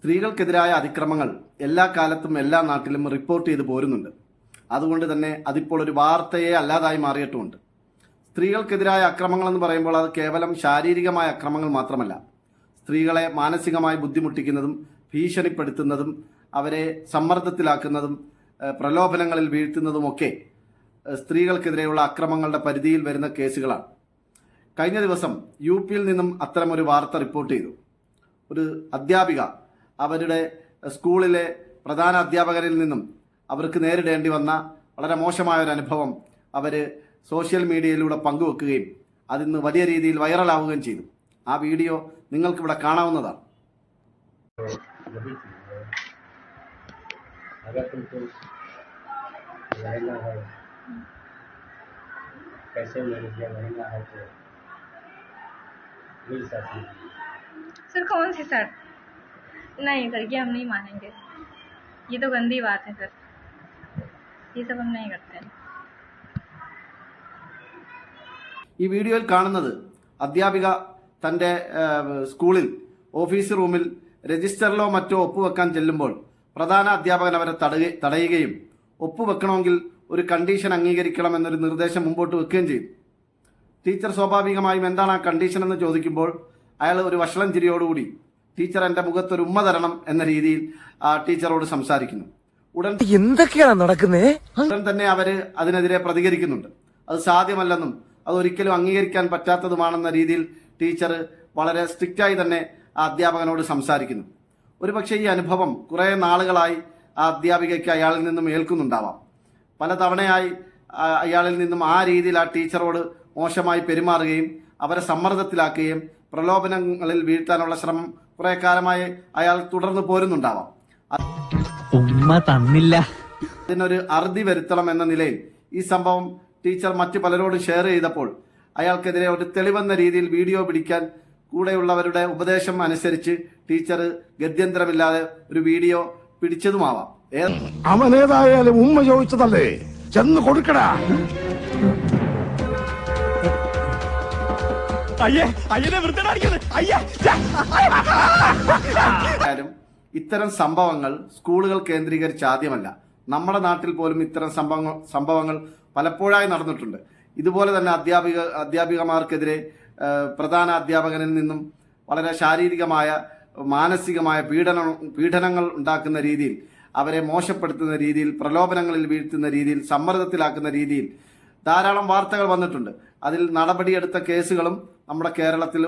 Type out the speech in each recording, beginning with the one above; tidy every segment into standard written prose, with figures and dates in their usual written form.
സ്ത്രീകൾക്കെതിരായ അതിക്രമങ്ങൾ എല്ലാ കാലത്തും എല്ലാ നാട്ടിലും റിപ്പോർട്ട് ചെയ്തു പോരുന്നുണ്ട്. അതുകൊണ്ട് തന്നെ അതിപ്പോൾ ഒരു വാർത്തയെ അല്ലാതായി മാറിയിട്ടുമുണ്ട്. സ്ത്രീകൾക്കെതിരായ അക്രമങ്ങൾ എന്ന് പറയുമ്പോൾ അത് കേവലം ശാരീരികമായ അക്രമങ്ങൾ മാത്രമല്ല, സ്ത്രീകളെ മാനസികമായി ബുദ്ധിമുട്ടിക്കുന്നതും ഭീഷണിപ്പെടുത്തുന്നതും അവരെ സമ്മർദ്ദത്തിലാക്കുന്നതും പ്രലോഭനങ്ങളിൽ വീഴ്ത്തുന്നതുമൊക്കെ സ്ത്രീകൾക്കെതിരെയുള്ള അക്രമങ്ങളുടെ പരിധിയിൽ വരുന്ന കേസുകളാണ്. കഴിഞ്ഞ ദിവസം യു.പിയിൽ നിന്നും അത്തരമൊരു വാർത്ത റിപ്പോർട്ട് ചെയ്തു. ഒരു അധ്യാപിക അവരുടെ സ്കൂളിലെ പ്രധാന അധ്യാപകരിൽ നിന്നും അവർക്ക് നേരിടേണ്ടി വന്ന വളരെ മോശമായൊരു അനുഭവം അവർ സോഷ്യൽ മീഡിയയിലൂടെ പങ്കുവെക്കുകയും അതിന്ന് വലിയ രീതിയിൽ വൈറലാവുകയും ചെയ്തു. ആ വീഡിയോ നിങ്ങൾക്കിവിടെ കാണാവുന്നതാണ്. सर कौन सी सर? नहीं सर, ये हम नहीं मानेंगे. ये तो गंदी बात है सर, ये सब हम नहीं करते हैं. ഈ വീഡിയോയിൽ കാണുന്നത് അധ്യാപിക തൻ്റെ സ്കൂളിൽ ഓഫീസ് റൂമിൽ രജിസ്റ്ററിലോ മറ്റോ ഒപ്പുവെക്കാൻ ചെല്ലുമ്പോൾ പ്രധാന അധ്യാപകൻ അവരെ തടയുകയും ഒപ്പുവെക്കണമെങ്കിൽ ഒരു കണ്ടീഷൻ അംഗീകരിക്കണം എന്നൊരു നിർദ്ദേശം മുമ്പോട്ട് വെക്കുകയും ചെയ്തു. ടീച്ചർ സ്വാഭാവികമായും എന്താണ് ആ കണ്ടീഷൻ എന്ന് ചോദിക്കുമ്പോൾ അയാൾ ഒരു വഷളം ചിരിയോടുകൂടി ടീച്ചർ എൻ്റെ മുഖത്തൊരു ഉമ്മ തരണം എന്ന രീതിയിൽ ആ ടീച്ചറോട് സംസാരിക്കുന്നു. എന്തൊക്കെയാണ് നടക്കുന്നത്? ഉടൻ തന്നെ അവര് അതിനെതിരെ പ്രതികരിക്കുന്നുണ്ട്. അത് സാധ്യമല്ലെന്നും അതൊരിക്കലും അംഗീകരിക്കാൻ പറ്റാത്തതുമാണെന്ന രീതിയിൽ ടീച്ചർ വളരെ സ്ട്രിക്റ്റായി തന്നെ ആ അധ്യാപകനോട് സംസാരിക്കുന്നു. ഒരുപക്ഷെ ഈ അനുഭവം കുറേ നാളുകളായി ആ അധ്യാപികയ്ക്ക് അയാളിൽ നിന്നും ഏൽക്കുന്നുണ്ടാവാം. പലതവണയായി അയാളിൽ നിന്നും ആ രീതിയിൽ ആ ടീച്ചറോട് മോശമായി പെരുമാറുകയും അവരെ സമ്മർദ്ദത്തിലാക്കുകയും പ്രലോഭനങ്ങളിൽ വീഴ്ത്താനുള്ള ശ്രമം കുറെ കാലമായി അയാൾ തുടർന്ന് പോരുന്നുണ്ടാവാം. ഉമ്മ തന്നില്ല. അതിനൊരു അറുതി വരുത്തണം എന്ന നിലയിൽ ഈ സംഭവം ടീച്ചർ മറ്റു പലരോടും ഷെയർ ചെയ്തപ്പോൾ അയാൾക്കെതിരെ ഒരു തെളിവെന്ന രീതിയിൽ വീഡിയോ പിടിക്കാൻ കൂടെയുള്ളവരുടെ ഉപദേശം അനുസരിച്ച് ടീച്ചർ ഗത്യന്തരമില്ലാതെ ഒരു വീഡിയോ പിടിച്ചതുമാവാം. അവനേതായാലും ഉമ്മ ചോദിച്ചതല്ലേ, ചെന്ന് കൊടുക്കടാ. ഇത്തരം സംഭവങ്ങൾ സ്കൂളുകൾ കേന്ദ്രീകരിച്ച് ആദ്യമല്ല, നമ്മുടെ നാട്ടിൽ പോലും ഇത്തരം സംഭവങ്ങൾ പലപ്പോഴായി നടന്നിട്ടുണ്ട്. ഇതുപോലെ തന്നെ അധ്യാപികമാർക്കെതിരെ പ്രധാന അധ്യാപകനിൽ നിന്നും വളരെ ശാരീരികമായ മാനസികമായ പീഡനങ്ങൾ ഉണ്ടാക്കുന്ന രീതിയിൽ, അവരെ മോശപ്പെടുത്തുന്ന രീതിയിൽ, പ്രലോഭനങ്ങളിൽ വീഴ്ത്തുന്ന രീതിയിൽ, സമ്മർദ്ദത്തിലാക്കുന്ന രീതിയിൽ ധാരാളം വാർത്തകൾ വന്നിട്ടുണ്ട്. അതിൽ നടപടിയെടുത്ത കേസുകളും നമ്മുടെ കേരളത്തിൽ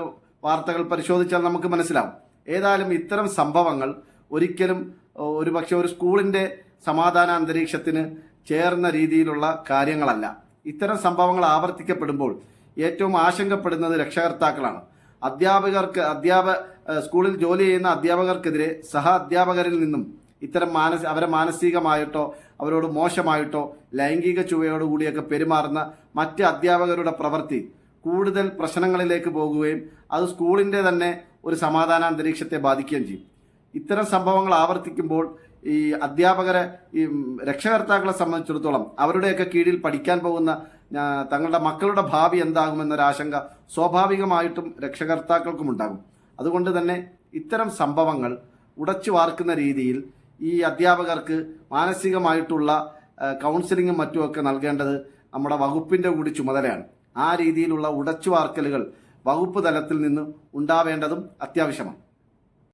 വാർത്തകൾ പരിശോധിച്ചാൽ നമുക്ക് മനസ്സിലാവും. ഏതായാലും ഇത്തരം സംഭവങ്ങൾ ഒരിക്കലും ഒരുപക്ഷെ ഒരു സ്കൂളിൻ്റെ സമാധാന അന്തരീക്ഷത്തിന് ചേർന്ന രീതിയിലുള്ള കാര്യങ്ങളല്ല. ഇത്തരം സംഭവങ്ങൾ ആവർത്തിക്കപ്പെടുമ്പോൾ ഏറ്റവും ആശങ്കപ്പെടുന്നത് രക്ഷകർത്താക്കളാണ്. സ്കൂളിൽ ജോലി ചെയ്യുന്ന അധ്യാപകർക്കെതിരെ സഹ അധ്യാപകരിൽ നിന്നും ഇത്തരം അവരെ മാനസികമായിട്ടോ അവരോട് മോശമായിട്ടോ ലൈംഗിക ചുവയോടുകൂടിയൊക്കെ പെരുമാറുന്ന മറ്റ് അധ്യാപകരുടെ പ്രവൃത്തി കൂടുതൽ പ്രശ്നങ്ങളിലേക്ക് പോകുകയും അത് സ്കൂളിൻ്റെ തന്നെ ഒരു സമാധാന അന്തരീക്ഷത്തെ ബാധിക്കുകയും ചെയ്യും. ഇത്തരം സംഭവങ്ങൾ ആവർത്തിക്കുമ്പോൾ ഈ അധ്യാപകരെ, ഈ രക്ഷകർത്താക്കളെ സംബന്ധിച്ചിടത്തോളം അവരുടെയൊക്കെ കീഴിൽ പഠിക്കാൻ പോകുന്ന തങ്ങളുടെ മക്കളുടെ ഭാവി എന്താകുമെന്നൊരാശങ്ക സ്വാഭാവികമായിട്ടും രക്ഷകർത്താക്കൾക്കും ഉണ്ടാകും. അതുകൊണ്ട് തന്നെ ഇത്തരം സംഭവങ്ങൾ ഉടച്ചു വാർക്കുന്ന രീതിയിൽ ഈ അധ്യാപകർക്ക് മാനസികമായിട്ടുള്ള കൗൺസിലിങ്ങും മറ്റുമൊക്കെ നൽകേണ്ടത് നമ്മുടെ വകുപ്പിൻ്റെ കൂടി ചുമതലയാണ്. ആ രീതിയിലുള്ള ഉടച്ചു വാർക്കലുകൾ വകുപ്പ് തലത്തിൽ നിന്ന് ഉണ്ടാവേണ്ടതും അത്യാവശ്യമാണ്.